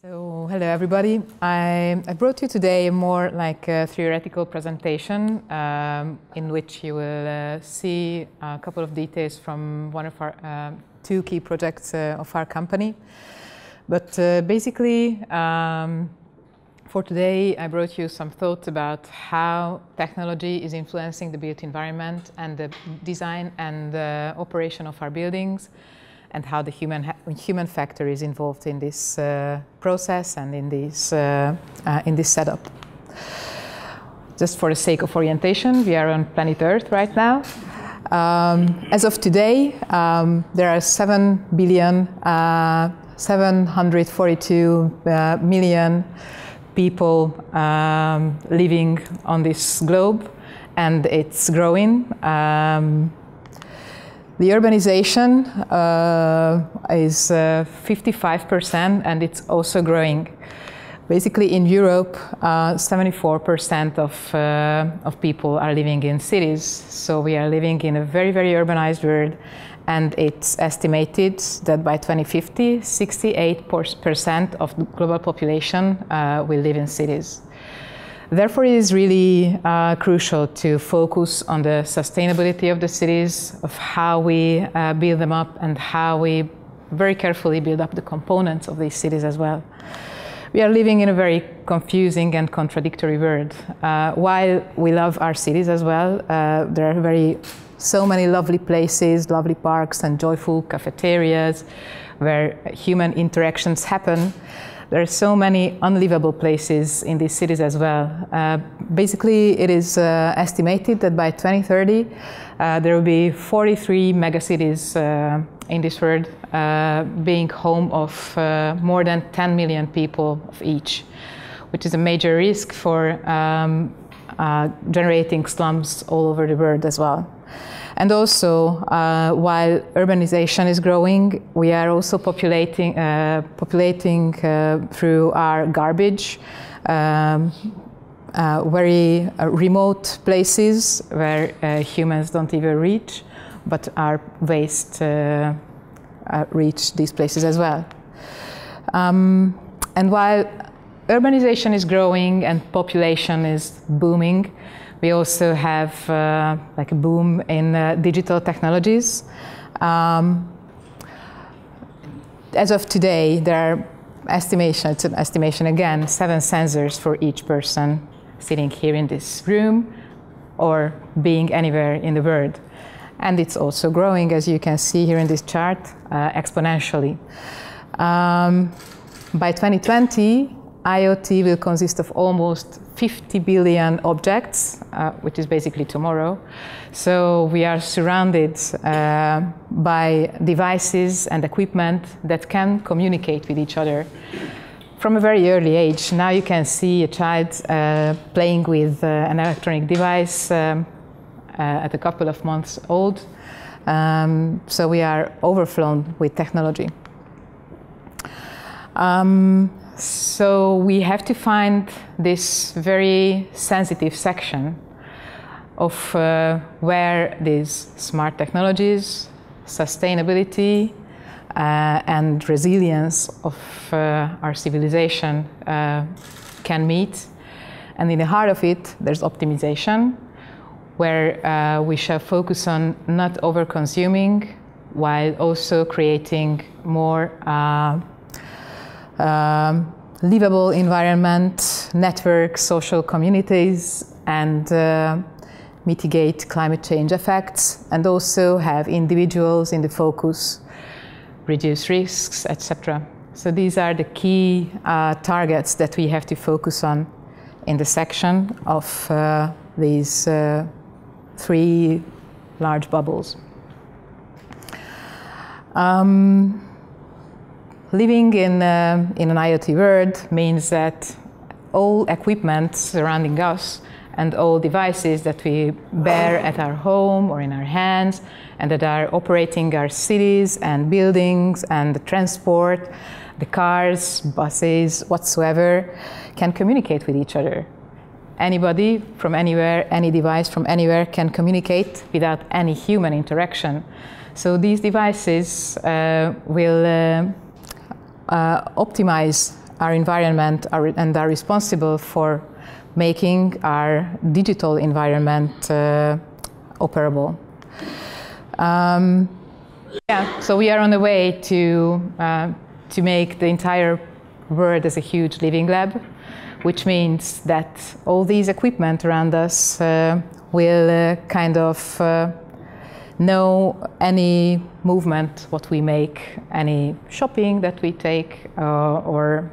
So, hello everybody. I brought you today a more like a theoretical presentation in which you will see a couple of details from one of our two key projects of our company. But basically, for today, I brought you some thoughts about how technology is influencing the built environment and the design and the operation of our buildings, and how the human factor is involved in this process and in this setup. Just for the sake of orientation, we are on planet Earth right now. As of today, there are 742 million people living on this globe, and it's growing. The urbanization is 55%, and it's also growing. Basically, in Europe, 74% of people are living in cities. So we are living in a very, very urbanized world, and it's estimated that by 2050, 68% of the global population will live in cities. Therefore, it is really crucial to focus on the sustainability of the cities, of how we build them up, and how we very carefully build up the components of these cities as well. We are living in a very confusing and contradictory world. While we love our cities as well, there are so many lovely places, lovely parks, and joyful cafeterias where human interactions happen. There are so many unlivable places in these cities as well. Basically, it is estimated that by 2030, there will be 43 megacities in this world, being home of more than 10 million people of each, which is a major risk for generating slums all over the world as well. And also, while urbanization is growing, we are also populating through our garbage, very remote places where humans don't even reach, but our waste reach these places as well. And while urbanization is growing and population is booming, we also have like a boom in digital technologies. As of today, there are it's an estimation again, 7 sensors for each person sitting here in this room or being anywhere in the world. And it's also growing, as you can see here in this chart, exponentially. By 2020, IoT will consist of almost 50 billion objects, which is basically tomorrow. So we are surrounded by devices and equipment that can communicate with each other from a very early age. Now you can see a child playing with an electronic device at a couple of months old. So we are overflown with technology. So we have to find this very sensitive section of where these smart technologies, sustainability, and resilience of our civilization can meet. And in the heart of it, there's optimization, where we shall focus on not over-consuming, while also creating more livable environment, networks, social communities, and mitigate climate change effects, and also have individuals in the focus, reduce risks, etc. So these are the key targets that we have to focus on in the section of these 3 large bubbles. Living in an IoT world means that all equipment surrounding us and all devices that we bear at our home or in our hands and that are operating our cities and buildings and the transport, the cars, buses, whatsoever, can communicate with each other. Anybody from anywhere, any device from anywhere can communicate without any human interaction. So these devices will optimize our environment and are responsible for making our digital environment operable. Yeah, so we are on the way to make the entire world as a huge living lab, which means that all these equipment around us will kind of know any movement what we make, any shopping that we take, or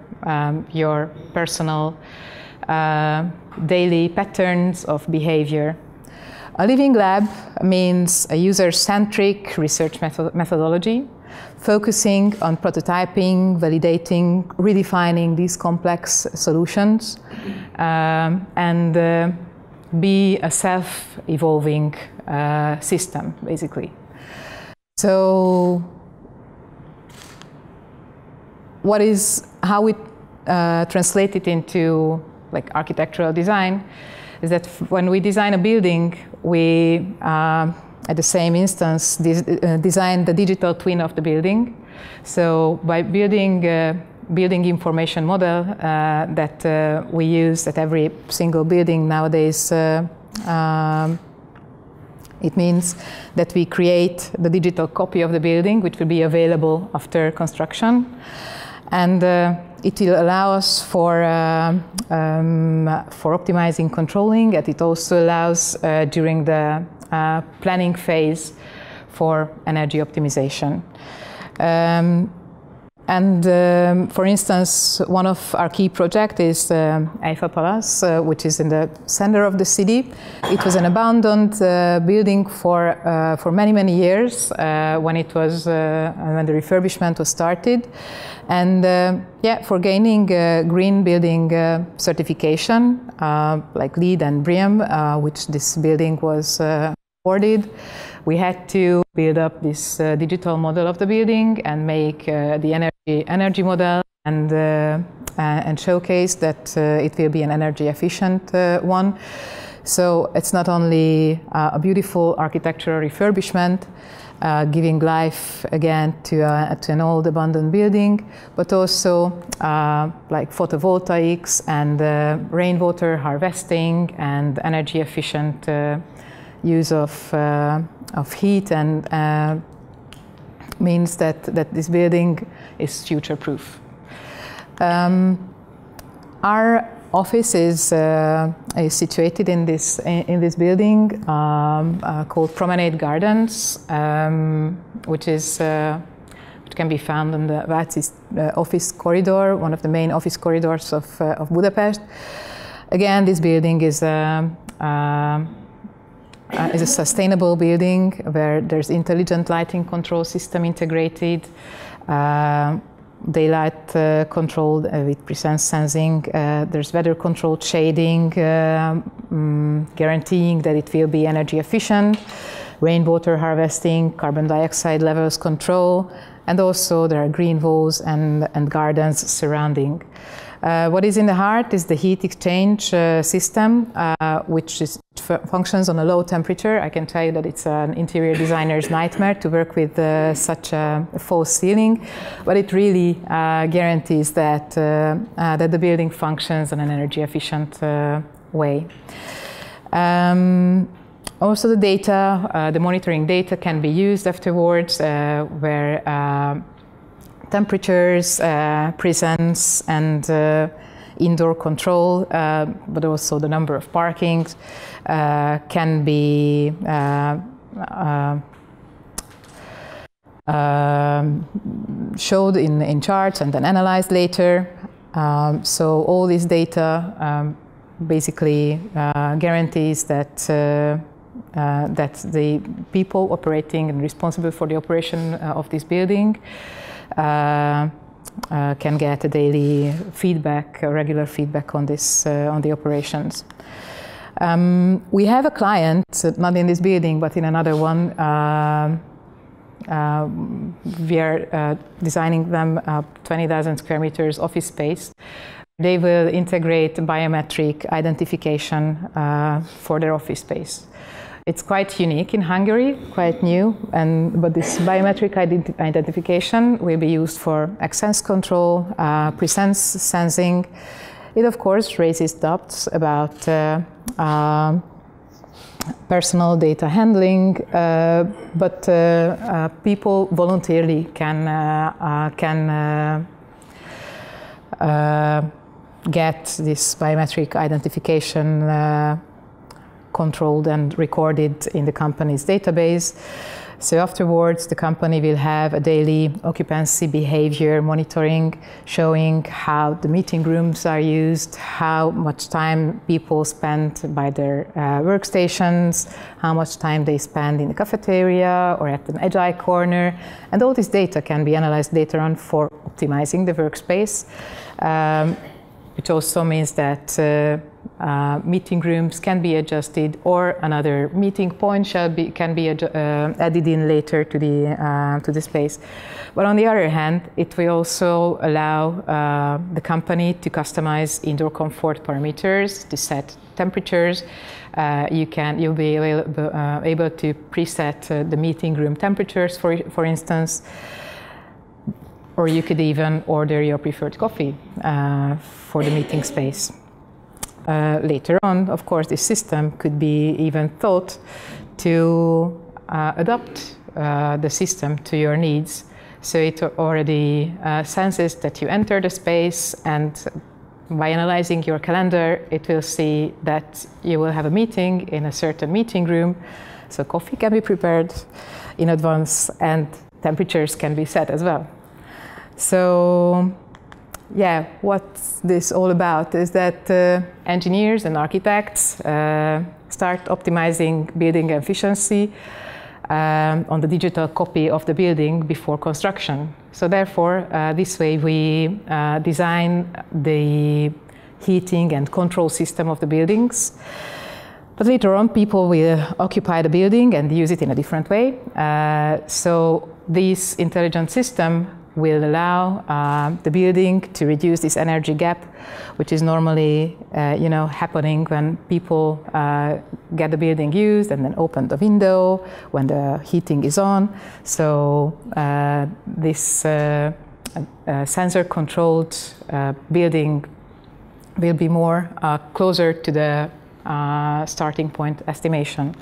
your personal daily patterns of behavior. A living lab means a user-centric research methodology, focusing on prototyping, validating, redefining these complex solutions, and be a self-evolving system, basically. So, how we translate it into like architectural design is that when we design a building, we at the same instance design the digital twin of the building. So by building a building information model that we use at every single building nowadays, it means that we create the digital copy of the building, which will be available after construction. And it will allow us for optimizing, controlling, and it also allows during the planning phase for energy optimization. For instance, one of our key projects is Eiffel Palace, which is in the center of the city. It was an abandoned building for many, many years when the refurbishment was started. And for gaining green building certification, like LEED and BREEAM, which this building was awarded, we had to build up this digital model of the building and make the energy model and showcase that it will be an energy efficient one. So it's not only a beautiful architectural refurbishment, giving life again to an old abandoned building, but also like photovoltaics and rainwater harvesting and energy efficient use of heat, and means that this building is future-proof. Our office is situated in this building called Promenade Gardens, which can be found on the Váci office corridor, one of the main office corridors of Budapest. Again, this building is a sustainable building where there's intelligent lighting control system integrated, daylight controlled with presence sensing. There's weather controlled shading, guaranteeing that it will be energy efficient, rainwater harvesting, carbon dioxide levels control, and also there are green walls and gardens surrounding. What is in the heart is the heat exchange system, which functions on a low temperature. I can tell you that it's an interior designer's nightmare to work with such a false ceiling, but it really guarantees that the building functions in an energy efficient way. Also the data, the monitoring data can be used afterwards, where temperatures, presence, and indoor control, but also the number of parkings can be showed in charts and then analyzed later. So all this data basically guarantees that the people operating and responsible for the operation of this building can get a daily feedback, a regular feedback on this, on the operations. We have a client, not in this building, but in another one. We are designing them 20,000 square meters office space. They will integrate biometric identification for their office space. It's quite unique in Hungary, quite new, but this biometric identification will be used for access control, presence sensing. It of course raises doubts about personal data handling, but people voluntarily can get this biometric identification controlled and recorded in the company's database. So afterwards, the company will have a daily occupancy behavior monitoring, showing how the meeting rooms are used, how much time people spend by their workstations, how much time they spend in the cafeteria or at an agile corner. And all this data can be analyzed later on for optimizing the workspace, which also means that meeting rooms can be adjusted, or another meeting point can be added in later to the space. But on the other hand, it will also allow the company to customize indoor comfort parameters, to set temperatures. You'll be able to preset the meeting room temperatures, for instance. Or you could even order your preferred coffee for the meeting space. Later on, of course, this system could be even thought to adapt the system to your needs. So it already senses that you enter the space, and by analyzing your calendar, it will see that you will have a meeting in a certain meeting room. So coffee can be prepared in advance, and temperatures can be set as well. So yeah, what's this all about is that engineers and architects start optimizing building efficiency on the digital copy of the building before construction. So therefore, this way we design the heating and control system of the buildings. But later on, people will occupy the building and use it in a different way. So this intelligent system will allow the building to reduce this energy gap, which is normally happening when people get the building used and then open the window when the heating is on. So this sensor-controlled building will be more closer to the starting point estimation.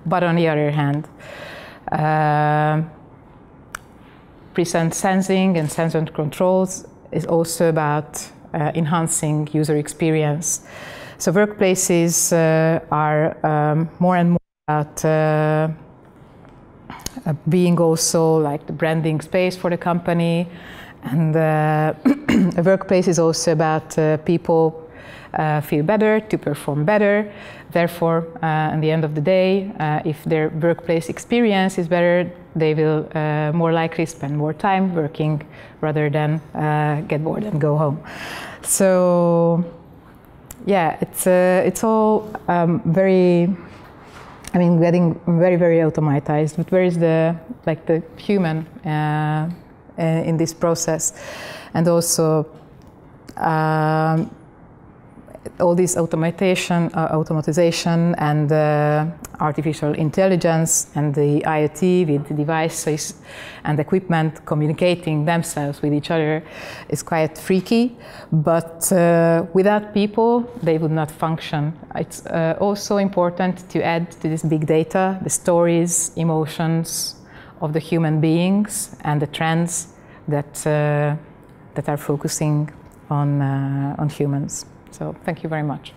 But on the other hand, presence sensing and sensor controls is also about enhancing user experience. So workplaces are more and more about being also like the branding space for the company, and a workplace is also about people feel better, to perform better. Therefore, at the end of the day, if their workplace experience is better, they will more likely spend more time working rather than get bored and go home. So, yeah, it's all getting very, very automatized. But where is the human in this process? And also, all this automatization and artificial intelligence and the IoT with the devices and equipment communicating themselves with each other is quite freaky, but without people, they would not function. It's also important to add to this big data the stories, emotions of the human beings and the trends that are focusing on humans. So thank you very much.